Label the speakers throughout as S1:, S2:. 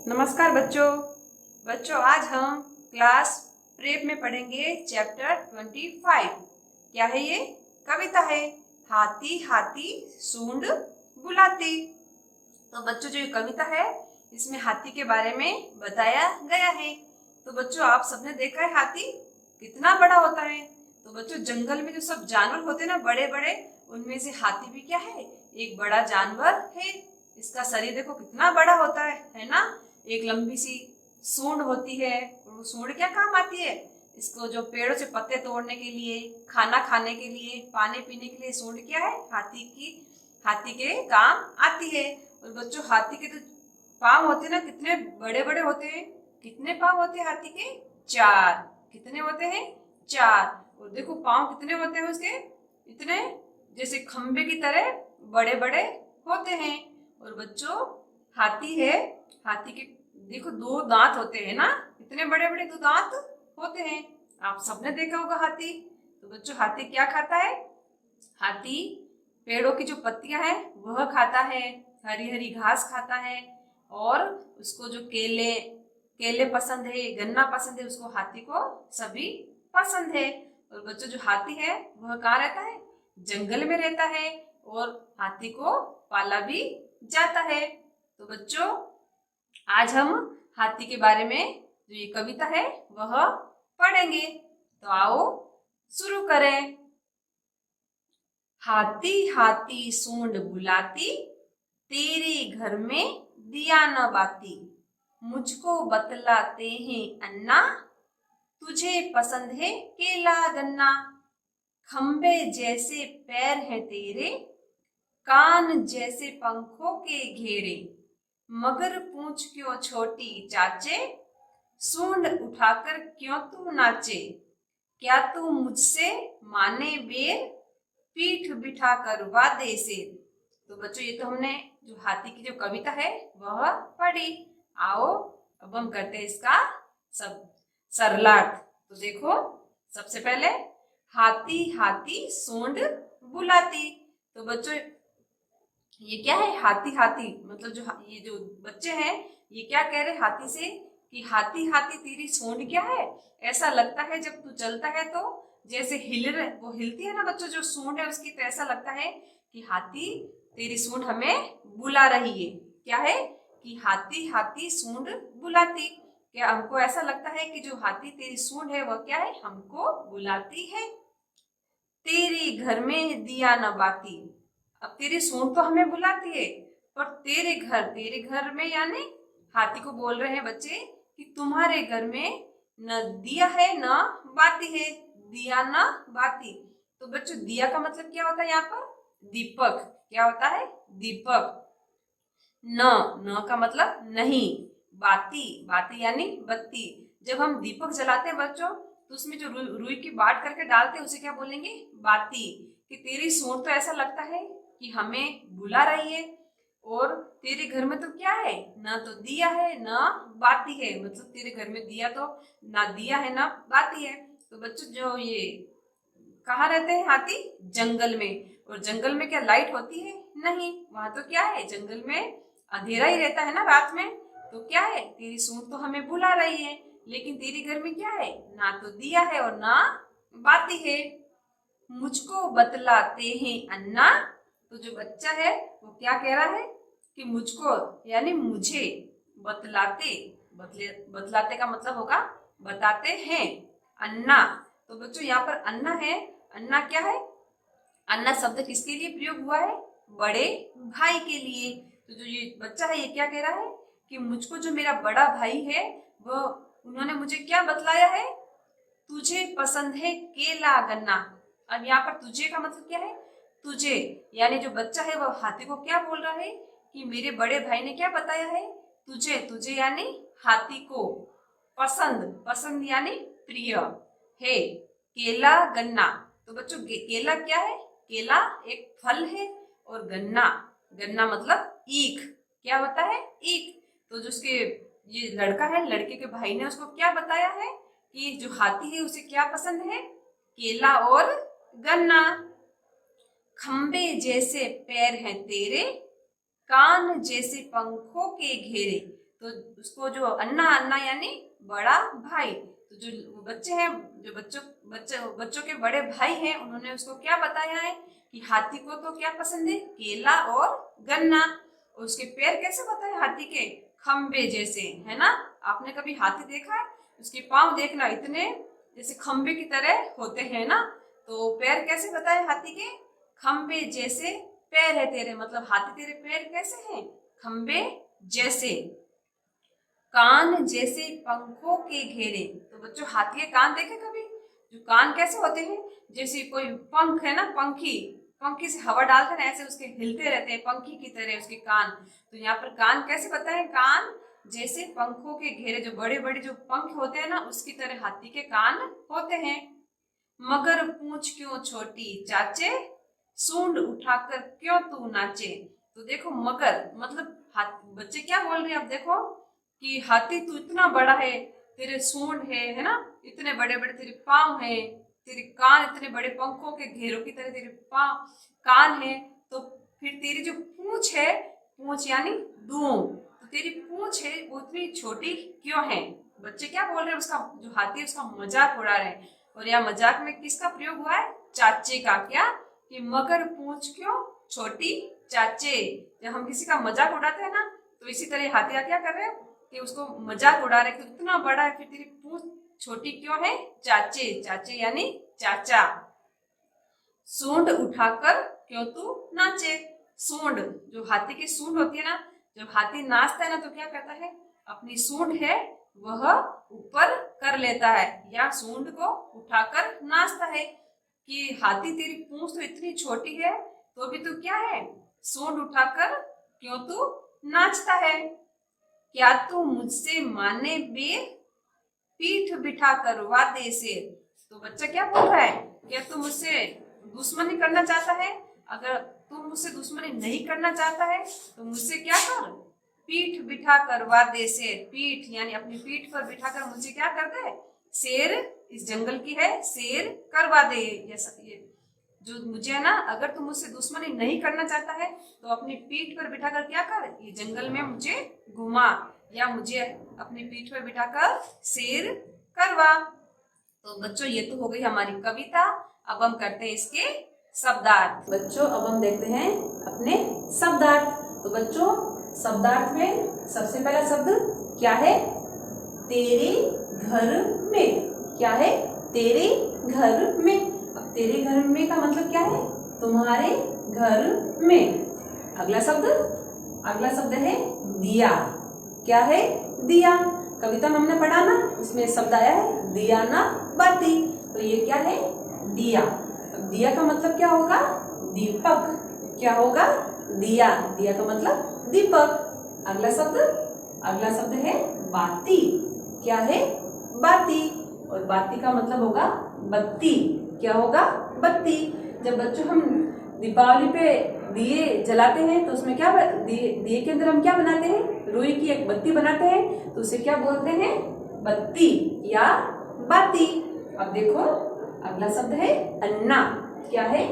S1: नमस्कार बच्चों। आज हम क्लास प्रेप में पढ़ेंगे चैप्टर 25। क्या है ये? कविता है, हाथी हाथी सूंड बुलाती। तो बच्चों, जो ये कविता है इसमें हाथी के बारे में बताया गया है। तो बच्चों, आप सबने देखा है हाथी कितना बड़ा होता है। तो बच्चों, जंगल में जो सब जानवर होते हैं ना बड़े बड़े, उनमें से हाथी भी क्या है? एक बड़ा जानवर है। इसका शरीर देखो कितना बड़ा होता है ना। एक लंबी सी सूंड होती है। और वो सूंड क्या काम आती है? इसको जो पेड़ों से पत्ते तोड़ने के लिए, खाना खाने के लिए, पानी पीने के लिए सूंड क्या है? हाथी के काम आती है। और बच्चों, हाथी के जो पाँव होते हैं ना कितने बड़े बड़े होते हैं। कितने पाँव होते हैं हाथी के? 4। कितने होते हैं? 4। और देखो पाँव कितने होते हैं उसके? इतने जैसे खंबे की तरह बड़े बड़े होते हैं। और बच्चों, हाथी है, हाथी के देखो 2 दांत होते हैं ना। इतने बड़े बड़े 2 दांत होते हैं। आप सबने देखा होगा हाथी। तो बच्चों, हाथी क्या खाता है? हाथी पेड़ों की जो पत्तियां हैं वह खाता है, हरी हरी घास खाता है। और उसको जो केले केले पसंद है, गन्ना पसंद है, उसको हाथी को सभी पसंद है। और बच्चों, जो हाथी है वह कहाँ रहता है? जंगल में रहता है। और हाथी को पाला भी जाता है। तो बच्चों, आज हम हाथी के बारे में जो ये कविता है वह पढ़ेंगे। तो आओ शुरू करें। हाथी हाथी सूंड बुलाती, तेरे घर में दिया न बाती। मुझको बतलाते हैं अन्ना, तुझे पसंद है केला गन्ना। खंबे जैसे पैर हैं तेरे, कान जैसे पंखों के घेरे। मगर पूंछ क्यों छोटी चाचे, सूंड उठाकर क्यों तू नाचे। क्या तू मुझसे माने बेर, पीठ बिठा कर वादे से। तो बच्चों, ये तो हमने जो हाथी की जो कविता है वह पढ़ी। आओ अब हम करते हैं इसका सब सरलार्थ। तो देखो, सबसे पहले हाथी हाथी सूंड बुलाती। तो बच्चों, ये क्या है? हाथी हाथी मतलब ये जो बच्चे हैं ये क्या कह रहे हाथी से कि हाथी हाथी तेरी सूंड क्या है? ऐसा लगता है जब तू चलता है तो जैसे वो हिलती है ना बच्चों, जो सूंड है उसकी, तो ऐसा लगता है कि हाथी तेरी सूंड हमें बुला रही है। क्या है? कि हाथी हाथी सूंड बुलाती। क्या हमको ऐसा लगता है कि जो हाथी तेरी सूंड है वह क्या है? हमको बुलाती है। तेरे घर में दिया न बाती। अब तेरी सूंड तो हमें बुलाती है, पर तेरे घर में यानी हाथी को बोल रहे हैं बच्चे कि तुम्हारे घर में न दिया है न बाती है। दिया न बाती। तो बच्चों, दिया का मतलब क्या होता है यहाँ पर? दीपक। क्या होता है? दीपक। न न का मतलब नहीं। बाती बाती यानी बत्ती। जब हम दीपक जलाते हैं बच्चों, तो उसमें जो रुई की बाट करके डालते हैं उसे क्या बोलेंगे? बाती। कि तेरी सूंड तो ऐसा लगता है कि हमें बुला रही है। और तेरे घर में तो क्या है? ना तो दिया है ना बाती है। मतलब तेरे घर में दिया तो ना दिया है ना बाती है। तो बच्चों, जो ये कहाँ रहते हैं हाथी? जंगल में। और जंगल में क्या लाइट होती है? नहीं। वहां तो क्या है? जंगल में अंधेरा ही रहता है ना रात में। तो क्या है? तेरी सूंड तो हमें बुला रही है, लेकिन तेरे घर में क्या है? ना तो दिया है और ना बाती है। मुझको बतलाते हैं अन्ना। तो जो बच्चा है वो क्या कह रहा है? कि मुझको यानी मुझे बतलाते। बतलाते का मतलब होगा बताते हैं। अन्ना। तो बच्चों, यहाँ पर अन्ना है। अन्ना क्या है? अन्ना शब्द किसके लिए प्रयोग हुआ है? बड़े भाई के लिए। तो जो ये बच्चा है ये क्या कह रहा है? कि मुझको जो मेरा बड़ा भाई है वो उन्होंने मुझे क्या बतलाया है? तुझे पसंद है केला गन्ना। अब यहाँ पर तुझे का मतलब क्या है? तुझे यानी जो बच्चा है वो हाथी को क्या बोल रहा है? कि मेरे बड़े भाई ने क्या बताया है? तुझे तुझे यानी हाथी को पसंद, पसंद यानी प्रिय है केला गन्ना। तो बच्चों, केला क्या है? केला एक फल है। और गन्ना, गन्ना मतलब ईख। क्या होता है? ईख। तो जो उसके ये लड़का है, लड़के के भाई ने उसको क्या बताया है कि जो हाथी है उसे क्या पसंद है? केला और गन्ना। खंबे जैसे पैर हैं तेरे, कान जैसे पंखों के घेरे। तो उसको जो अन्ना, अन्ना यानी बड़ा भाई, तो जो बच्चे हैं, जो बच्चों के बड़े भाई हैं, उन्होंने उसको क्या बताया है कि हाथी को तो क्या पसंद है, केला और गन्ना। और उसके पैर कैसे बताए हाथी के, खंबे जैसे, है ना। आपने कभी हाथी देखा है, उसके पांव देखना इतने जैसे खंबे की तरह होते हैं ना। तो पैर कैसे बताए हाथी के, खंबे जैसे पैर है तेरे, मतलब हाथी तेरे पैर कैसे हैं, खंबे जैसे। कान जैसे पंखों के घेरे, तो बच्चों हाथी के कान देखे कभी, जो कान कैसे होते हैं, जैसे कोई पंख है ना, पंखी से हवा डालते ना, ऐसे उसके हिलते रहते हैं पंखी की तरह उसके कान। तो यहाँ पर कान कैसे बताए, कान जैसे पंखों के घेरे, जो बड़े बड़े जो पंख होते हैं ना, उसकी तरह हाथी के कान होते हैं। मगर पूंछ क्यों छोटी चाचे, सूंड उठाकर क्यों तू नाचे। तो देखो मगर मतलब बच्चे क्या बोल रहे हैं, अब देखो कि हाथी तू इतना बड़ा है, तेरे सूंड है ना, इतने बड़े बड़े तेरे पांव है, तेरे कान इतने बड़े पंखों के घेरों की तरह तेरे पांव कान है, तो फिर तेरी जो पूंछ है, पूंछ यानी दूम, तो तेरी पूंछ है वो इतनी छोटी क्यों है। बच्चे क्या बोल रहे हैं, उसका जो हाथी है उसका मजाक उड़ा रहे हैं। और यह मजाक में किसका प्रयोग हुआ है, चाचे का, क्या कि मगर पूंछ क्यों छोटी चाचे। जब हम किसी का मजाक उड़ाते हैं ना, तो इसी तरह हाथी क्या कर रहे हैं कि उसको मजाक उड़ा रहे, कि इतना बड़ा है फिर तेरी पूंछ छोटी क्यों है, चाचे, चाचे यानी चाचा। सूंड उठाकर क्यों तू नाचे, सूंड जो हाथी की सूंड होती है ना, जब हाथी नाचता है ना तो क्या करता है, अपनी सूंड है वह ऊपर कर लेता है, या सूंड को उठाकर नाचता है। कि हाथी तेरी पूंछ तो इतनी छोटी है, तो भी तू क्या है, सूंड उठाकर क्यों तू नाचता है। क्या तू मुझसे माने बेर, पीठ बिठा करवा दे शेर। तो बच्चा क्या बोल रहा है, क्या तू मुझसे दुश्मनी करना चाहता है, अगर तू मुझसे दुश्मनी नहीं करना चाहता है तो मुझसे क्या कर, पीठ बिठा करवा दे शेर। पीठ यानी अपनी पीठ पर बिठा कर मुझे क्या कर दे, शेर, इस जंगल की है, शेर करवा दे। ये जो मुझे है ना, अगर तू मुझसे दुश्मनी नहीं करना चाहता है तो अपनी पीठ पर बिठाकर क्या कर, ये जंगल में मुझे घुमा, या मुझे अपनी पीठ पर बिठाकर शेर करवा। तो बच्चों ये तो हो गई हमारी कविता। अब हम करते हैं इसके शब्दार्थ। बच्चों अब हम देखते हैं अपने शब्दार्थ। तो बच्चों शब्दार्थ में सबसे पहला शब्द क्या है, तेरे घर में। क्या है, तेरे घर में। अब तेरे घर में का मतलब क्या है, तुम्हारे घर में। अगला शब्द है दिया। क्या है, दिया। कविता में हमने पढ़ा ना, उसमें शब्द आया है दिया ना बाती, तो ये क्या है, दिया। अब दिया का मतलब क्या होगा, दीपक। क्या होगा, दिया, दिया का मतलब दीपक। अगला शब्द है बाती। क्या है, बाती, और बाती का मतलब होगा बत्ती। क्या होगा, बत्ती। जब बच्चों हम दीपावली पे दिए जलाते हैं तो उसमें क्या, दिए के अंदर हम क्या बनाते हैं, रुई की एक बत्ती बनाते हैं, तो उसे क्या बोलते हैं, बत्ती या बाती। अब देखो अगला शब्द है अन्ना। क्या है,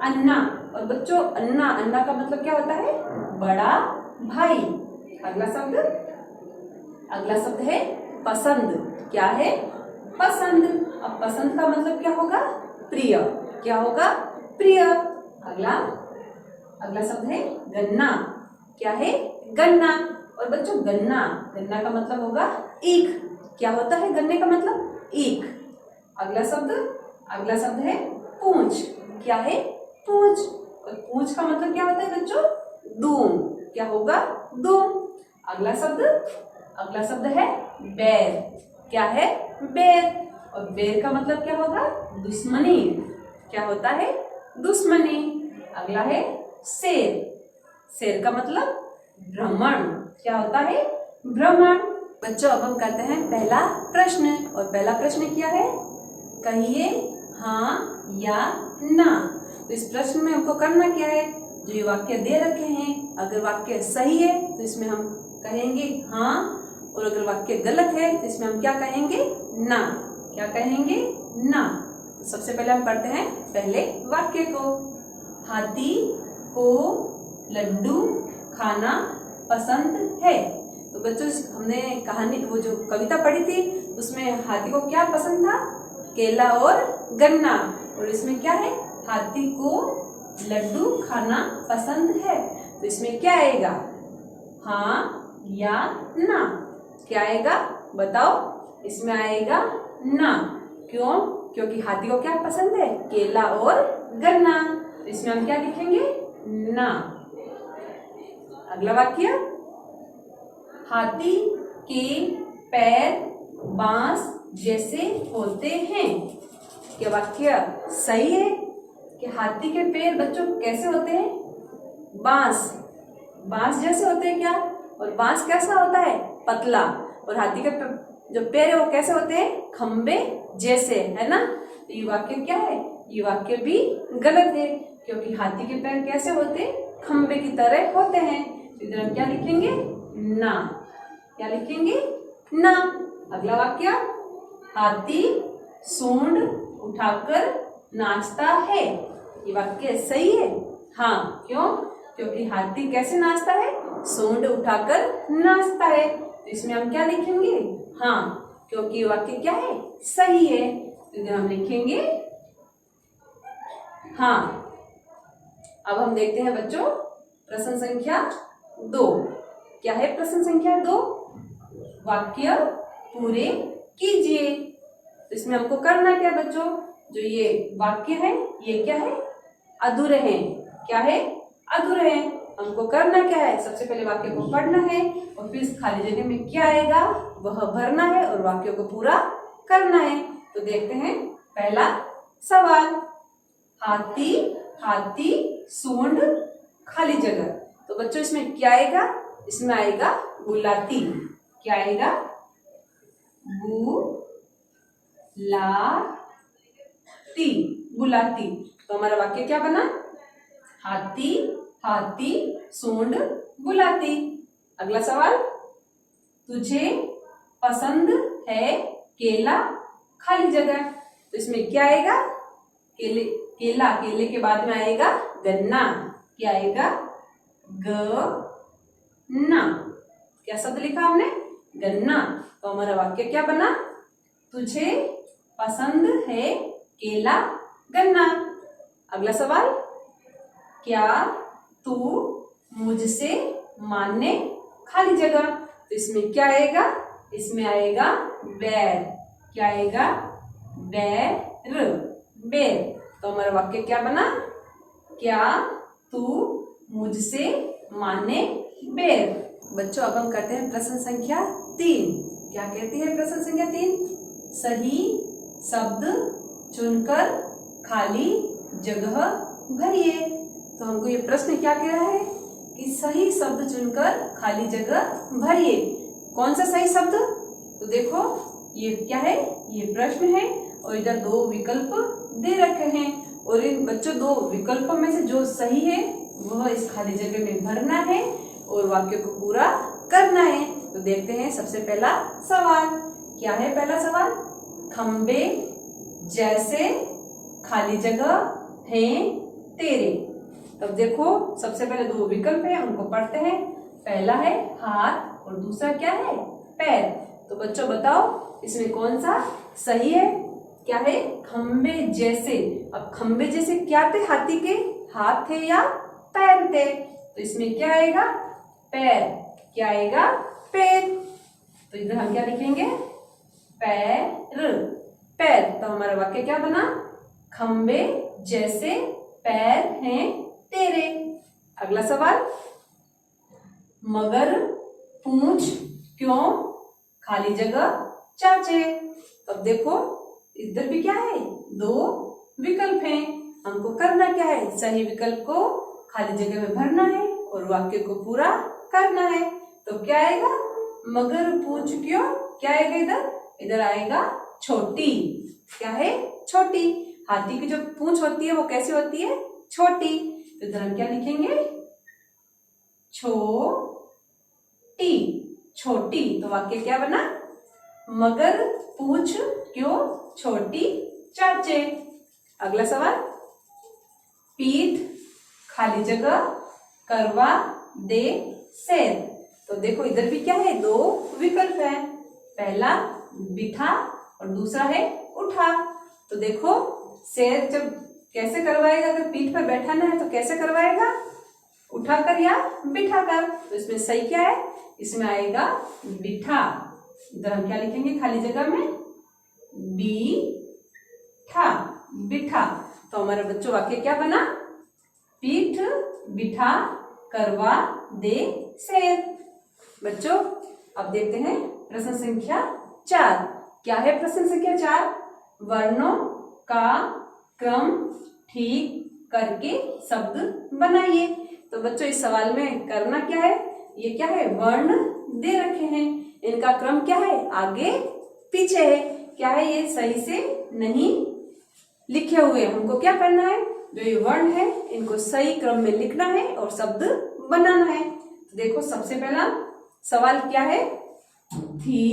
S1: अन्ना। और बच्चों अन्ना का मतलब क्या होता है, बड़ा भाई। अगला शब्द है पसंद। क्या है, पसंद। अब पसंद का मतलब क्या होगा, प्रिय। क्या होगा, प्रिय। अगला शब्द है गन्ना। क्या है, गन्ना। और बच्चों गन्ना का मतलब होगा ईख। क्या होता है गन्ने का मतलब, ईख। अगला शब्द है पूंछ। क्या है, पूंछ। और पूंछ का मतलब क्या होता है बच्चों, दूम। क्या होगा, दूम। अगला शब्द है बैर। क्या है, बैर। और बैर का मतलब क्या होगा, दुश्मनी। क्या होता है, दुश्मनी। अगला है शेर का मतलब भ्रमण। क्या होता है, भ्रमण। बच्चों अब हम करते हैं पहला प्रश्न, और पहला प्रश्न क्या है, कहिए हाँ या ना। तो इस प्रश्न में हमको करना क्या है, जो ये वाक्य दे रखे हैं, अगर वाक्य सही है तो इसमें हम कहेंगे हाँ, और अगर वाक्य गलत है तो इसमें हम क्या कहेंगे, ना। क्या कहेंगे, ना। तो सबसे पहले हम पढ़ते हैं पहले वाक्य को। हाथी को लड्डू खाना पसंद है। तो बच्चों हमने कहानी वो जो कविता पढ़ी थी उसमें हाथी को क्या पसंद था? केला और गन्ना। और इसमें क्या है? हाथी को लड्डू खाना पसंद है। तो इसमें क्या आएगा? हाँ या ना? क्या आएगा बताओ? इसमें आएगा ना। क्यों? क्योंकि हाथी को क्या पसंद है? केला और गन्ना। तो इसमें हम क्या लिखेंगे? ना। अगला वाक्य, हाथी के पैर बांस जैसे होते हैं। क्या वाक्य सही है कि हाथी के पैर बच्चों कैसे होते हैं? बांस जैसे होते हैं क्या? और बांस कैसा होता है? पतला। और हाथी के जो पैर है वो कैसे होते हैं? खंबे जैसे, है ना? तो ये वाक्य क्या है? ये वाक्य भी गलत है क्योंकि हाथी के पैर कैसे होते हैं? खंबे की तरह होते हैं। तो इधर हम क्या लिखेंगे? ना। क्या लिखेंगे? ना। अगला वाक्य, हाथी सूंड उठाकर नाचता है। ये वाक्य सही है? हाँ। क्यों? क्योंकि हाथी कैसे नाचता है? सूंड उठाकर नाचता है। तो इसमें हम क्या लिखेंगे? हाँ, क्योंकि वाक्य क्या है? सही है। तो इधर हम लिखेंगे हाँ। अब हम देखते हैं बच्चों प्रश्न संख्या 2। क्या है प्रश्न संख्या 2? वाक्य पूरे कीजिए। तो इसमें हमको करना क्या बच्चों? जो ये वाक्य है ये क्या है? अधूरे हैं। क्या है? अधूरे हैं। हमको करना क्या है? सबसे पहले वाक्य को पढ़ना है और फिर इस खाली जगह में क्या आएगा वह भरना है और वाक्य को पूरा करना है। तो देखते हैं पहला सवाल, हाथी हाथी सूंड खाली जगह। तो बच्चों इसमें क्या आएगा? इसमें आएगा बुलाती। क्या आएगा? बुलाती। तो हमारा वाक्य क्या बना? हाथी हाथी सूंड बुलाती। अगला सवाल, तुझे पसंद है केला खाली जगह। तो इसमें क्या आएगा? केला, केले के बाद में आएगा गन्ना। क्या आएगा? गन्ना। क्या शब्द लिखा हमने? गन्ना। तो हमारा वाक्य क्या बना? तुझे पसंद है केला गन्ना। अगला सवाल, क्या तू मुझसे माने खाली जगह। तो इसमें क्या आएगा? इसमें आएगा बैर। क्या आएगा? बैर। तो हमारा वाक्य क्या बना? क्या तू मुझसे माने बैर। बच्चों अब हम करते हैं प्रश्न संख्या 3। क्या कहती है प्रश्न संख्या 3? सही शब्द चुनकर खाली जगह भरिए। तो हमको ये प्रश्न क्या कह रहा है कि सही शब्द चुनकर खाली जगह भरिए। कौन सा सही शब्द? तो देखो ये क्या है? ये प्रश्न है और इधर 2 विकल्प दे रखे हैं और इन बच्चों 2 विकल्पों में से जो सही है वह इस खाली जगह में भरना है और वाक्य को पूरा करना है। तो देखते हैं सबसे पहला सवाल। क्या है पहला सवाल? खंबे जैसे खाली जगह हैं तेरे। तब देखो सबसे पहले 2 विकल्प है उनको पढ़ते हैं। पहला है हाथ और दूसरा क्या है? पैर। तो बच्चों बताओ इसमें कौन सा सही है? क्या है? खंबे जैसे। अब खंबे जैसे क्या थे? हाथी के हाथ थे या पैर थे? तो इसमें क्या आएगा? पैर। क्या आएगा? पैर। तो इधर हम क्या लिखेंगे? पैर। तो हमारा वाक्य क्या बना? खंबे जैसे पैर हैं तेरे। अगला सवाल, मगर पूंछ क्यों खाली जगह चाचे। अब देखो इधर भी क्या है? 2 विकल्प हैं। हमको करना क्या है? सही विकल्प को खाली जगह में भरना है और वाक्य को पूरा करना है। तो क्या आएगा? मगर पूंछ क्यों। क्या आएगा इधर? इधर आएगा छोटी। क्या है? छोटी। हाथी की जो पूंछ होती है वो कैसी होती है? छोटी। तो इधर हम क्या लिखेंगे? छोटी। तो वाक्य क्या बना? मगर पूंछ क्यों छोटी चाचे। अगला सवाल, पीठ खाली जगह करवा दे शेर।
S2: तो देखो इधर भी क्या है, दो विकल्प है, पहला बिठा और दूसरा है उठा। तो देखो सैर जब कैसे करवाएगा, अगर पीठ पर बैठाना है तो कैसे करवाएगा, उठाकर या बिठाकर। तो इसमें सही क्या है, इसमें आएगा बिठा। इधर हम क्या लिखेंगे खाली जगह में, बिठा, बिठा। तो हमारा बच्चों वाक्य क्या बना, पीठ बिठा करवा दे सैर। बच्चों अब देखते हैं प्रश्न संख्या 4। क्या है प्रश्न संख्या 4, वर्णों का क्रम ठीक करके शब्द बनाइए। तो बच्चों इस सवाल में करना क्या है, ये क्या है, वर्ण दे रखे हैं, इनका क्रम क्या है, आगे पीछे है। क्या है, ये सही से नहीं लिखे हुए। हमको क्या करना है, जो ये वर्ण है इनको सही क्रम में लिखना है और शब्द बनाना है। तो देखो सबसे पहला सवाल क्या है, थी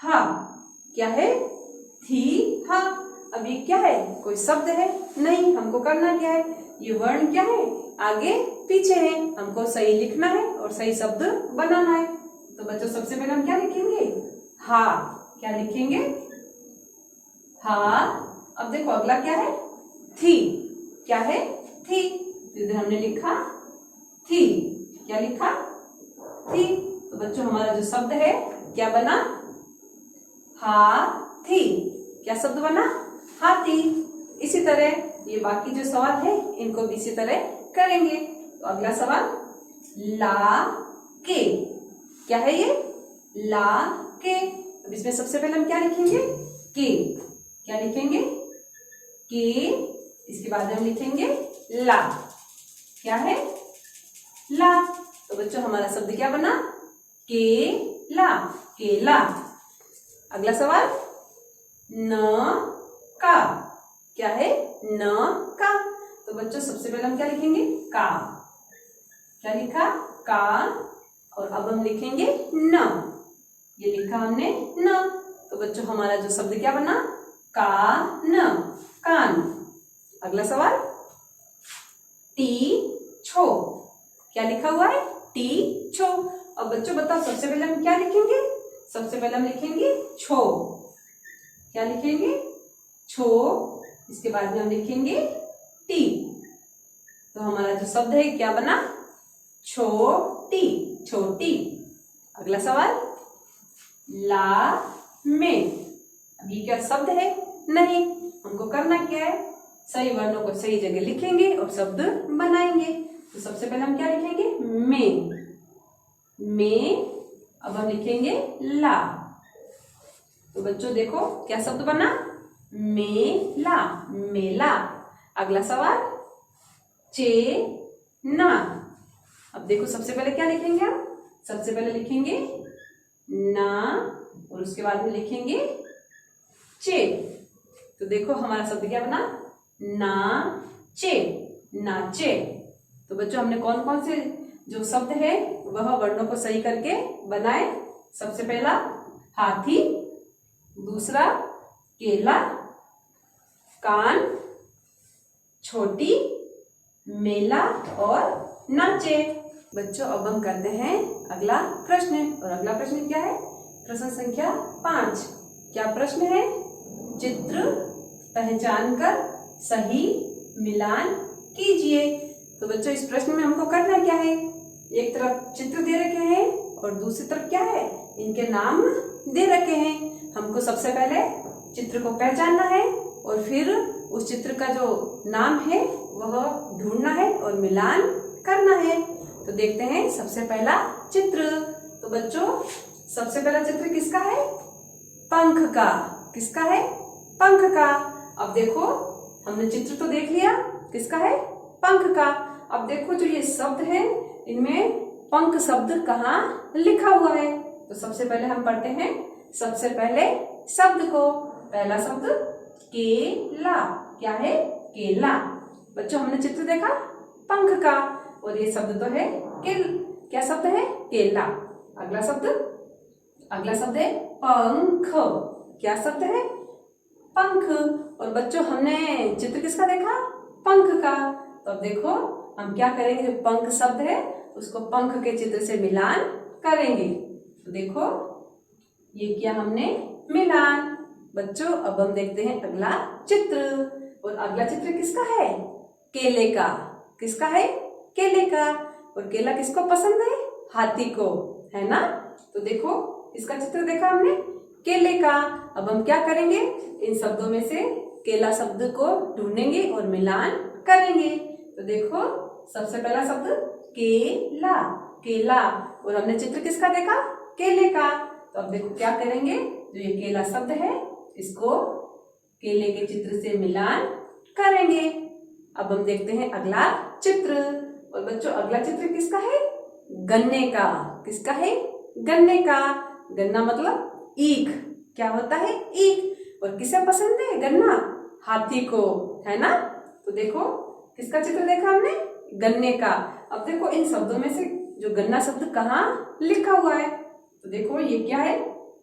S2: हा। क्या है, थी हा। अब ये क्या है, कोई शब्द है नहीं, हमको करना क्या है, ये वर्ण क्या है, आगे पीछे है, हमको सही लिखना है और सही शब्द बनाना है। तो बच्चों सबसे पहले हम क्या लिखेंगे, हा। क्या लिखेंगे, हा। अब देखो अगला क्या है, थी। क्या है, थी। इधर हमने लिखा थी, क्या लिखा, थी। तो बच्चों हमारा जो शब्द है क्या बना, हाथी। क्या शब्द बना, हाथी। इसी तरह ये बाकी जो सवाल है इनको भी इसी तरह करेंगे। तो अगला सवाल, ला के। क्या है ये, ला के। अब इसमें सबसे पहले हम क्या लिखेंगे, के। क्या लिखेंगे, के। इसके बाद हम लिखेंगे ला। क्या है, ला। तो बच्चों हमारा शब्द क्या बना, केला, केला। अगला सवाल, न का। क्या है, न का। तो बच्चों सबसे पहले हम क्या लिखेंगे, का। क्या लिखा, का। और अब हम लिखेंगे न। ये लिखा हमने न। तो बच्चों हमारा जो शब्द क्या बना, कान, कान। अगला सवाल, टी छो। क्या लिखा हुआ है, टी छो। अब बच्चों बताओ सबसे पहले हम क्या लिखेंगे, सबसे पहले हम लिखेंगे छो। क्या लिखेंगे, छो। इसके बाद में हम लिखेंगे टी। तो हमारा जो शब्द है क्या बना, छोटी, छोटी। अगला सवाल, ला में। अब ये क्या शब्द है, नहीं। हमको करना क्या है, सही वर्णों को सही जगह लिखेंगे और शब्द बनाएंगे। तो सबसे पहले हम क्या लिखेंगे, में, में। अब हम लिखेंगे ला। तो बच्चों देखो क्या शब्द बना, मेला, मेला। अगला सवाल, चेना। अब देखो सबसे पहले क्या लिखेंगे हम, सबसे पहले लिखेंगे ना और उसके बाद में लिखेंगे चे। तो देखो हमारा शब्द क्या बना, नाचे, नाचे। तो बच्चों हमने कौन कौन से जो शब्द है वह वर्णों को सही करके बनाए। सबसे पहला हाथी, दूसरा केला, कान, छोटी, मेला और नाचे। बच्चों अब हम करते हैं अगला प्रश्न। और अगला प्रश्न क्या है, प्रश्न संख्या 5। क्या प्रश्न है, चित्र पहचान कर सही मिलान कीजिए। तो बच्चों इस प्रश्न में हमको करना क्या है, एक तरफ चित्र दे रखे हैं और दूसरी तरफ क्या है, इनके नाम दे रखे हैं। हमको सबसे पहले चित्र को पहचानना है और फिर उस चित्र का जो नाम है वह ढूंढना है और मिलान करना है। तो देखते हैं सबसे पहला चित्र। तो बच्चों सबसे पहला चित्र किसका है, पंख का। किसका है, पंख का। अब देखो हमने चित्र तो देख लिया, किसका है, पंख का। अब देखो जो ये शब्द है इनमें पंख शब्द कहाँ लिखा हुआ है। तो सबसे पहले हम पढ़ते हैं सबसे पहले शब्द को। पहला शब्द केला। क्या है, केला। बच्चों हमने चित्र देखा पंख का और ये शब्द तो है क्या शब्द है, केला। अगला शब्द, अगला शब्द है पंख। क्या शब्द है, पंख। और बच्चों हमने चित्र किसका देखा, पंख का। तो अब देखो हम क्या करेंगे, जो पंख शब्द है उसको पंख के चित्र से मिलान करेंगे। तो देखो ये किया हमने मिलान। बच्चों अब हम देखते हैं अगला चित्र। और अगला चित्र किसका है? केले का। किसका है? केले का। और केला किसको पसंद है? हाथी को, है ना। तो देखो इसका चित्र देखा हमने केले का। अब हम क्या करेंगे? इन शब्दों में से केला शब्द को ढूंढेंगे और मिलान करेंगे। तो देखो सबसे पहला शब्द केला, केला। और हमने चित्र किसका देखा? केले का। तो अब देखो क्या करेंगे? जो ये केला शब्द है इसको केले के चित्र से मिलान करेंगे। अब हम देखते हैं अगला चित्र। और बच्चों अगला चित्र किसका है? गन्ने का। किसका है? गन्ने का। गन्ना मतलब ईख। क्या होता है? ईख। और किसे पसंद है गन्ना? हाथी को, है ना। तो देखो किसका चित्र देखा हमने? गन्ने का। अब देखो इन शब्दों में से जो गन्ना शब्द कहाँ लिखा हुआ है? तो देखो ये क्या है?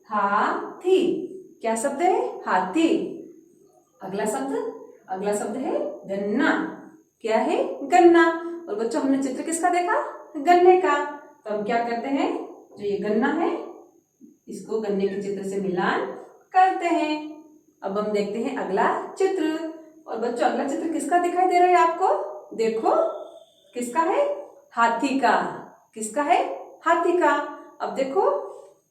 S2: हाथी। क्या शब्द है? हाथी। अगला शब्द है गन्ना। क्या है? गन्ना। और बच्चों हमने चित्र किसका देखा? गन्ने का। तो हम क्या करते हैं? जो ये गन्ना है इसको गन्ने के चित्र से मिलान करते हैं। अब हम देखते हैं अगला चित्र। और बच्चों अगला चित्र किसका दिखाई दे रहा है आपको? देखो किसका है? हाथी का। किसका है? हाथी का। अब देखो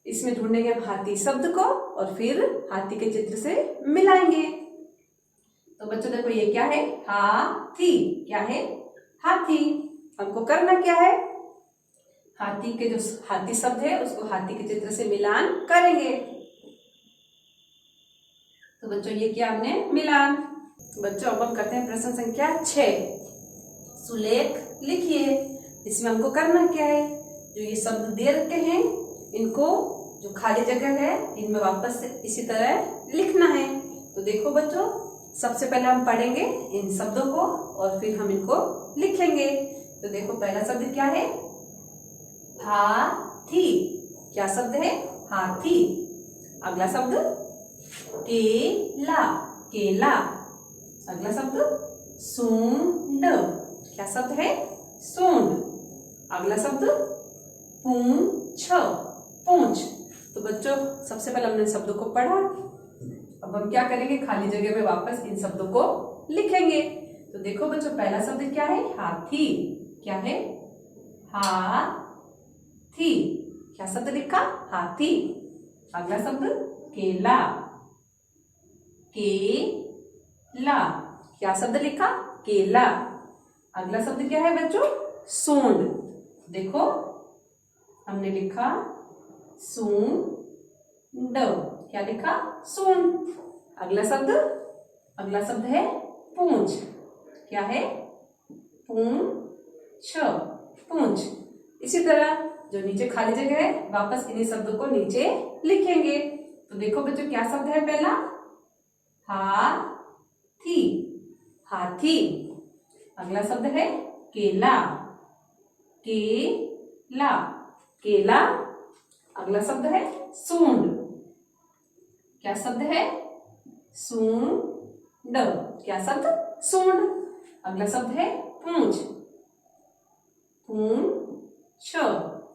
S2: इसमें ढूंढेंगे हम हाथी शब्द को और फिर हाथी के चित्र से मिलाएंगे। तो बच्चों देखो ये क्या है? हाथी। क्या है? हाथी। हमको करना क्या है? हाथी के जो हाथी शब्द है उसको हाथी के चित्र से मिलान करेंगे। तो बच्चों ये क्या हमने मिलान। बच्चों अब हम करते हैं प्रश्न संख्या 6। सुलेख लिखिए। इसमें हमको करना क्या है? जो ये शब्द दे रखे हैं इनको जो खाली जगह है इनमें वापस से इसी तरह लिखना है। तो देखो बच्चों सबसे पहले हम पढ़ेंगे इन शब्दों को और फिर हम इनको लिखेंगे। तो देखो पहला शब्द क्या है? हाथी। क्या शब्द है? हाथी। अगला शब्द केला, केला। अगला शब्द सूंड। क्या शब्द है? सूंड। अगला शब्द पूंछ, पूंछ। तो बच्चों सबसे पहले हमने शब्दों को पढ़ा। अब हम क्या करेंगे? खाली जगह में वापस इन शब्दों को लिखेंगे। तो देखो बच्चों पहला शब्द क्या है? हाथी। क्या है? हाथी। क्या शब्द लिखा? हाथी। अगला शब्द केला, केला। क्या शब्द लिखा? केला। अगला शब्द क्या है बच्चों? सूंड। देखो हमने लिखा सूंड। क्या लिखा? सूंड। अगला शब्द है पूंछ। क्या है? पूंछ, पूंछ। इसी तरह जो नीचे खाली जगह है वापस इन्हीं शब्दों को नीचे लिखेंगे। तो देखो बच्चों क्या शब्द है? पहला हाथी, हाथी। अगला शब्द है केला, केला, केला। अगला शब्द है सूंड। क्या शब्द है? सूंड। क्या शब्द? सूंड। अगला शब्द है पूंछ, पूंछ।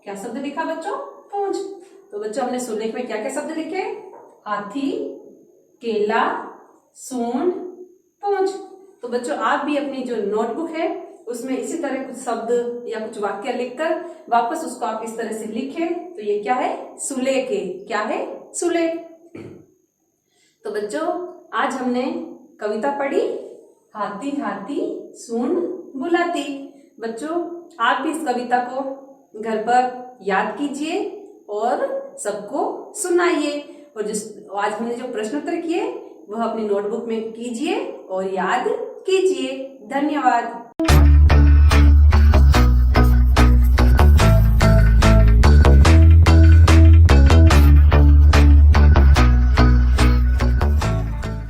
S2: क्या शब्द लिखा बच्चों? पूंछ। तो बच्चों हमने सुलेख में क्या क्या शब्द लिखे? हाथी, केला, सूंड, पूंछ। तो बच्चों आप भी अपनी जो नोटबुक है उसमें इसी तरह कुछ शब्द या कुछ वाक्य लिखकर वापस उसको आप इस तरह से लिखें। तो ये क्या है? सुलेख है। क्या है? सुलेख। तो बच्चों आज हमने कविता पढ़ी हाथी हाथी सूंड बुलाती। बच्चों आप भी इस कविता को घर पर याद कीजिए और सबको सुनाइए। और जो आज हमने जो प्रश्नोत्तर किए वह अपनी नोटबुक में कीजिए और याद कीजिए। धन्यवाद।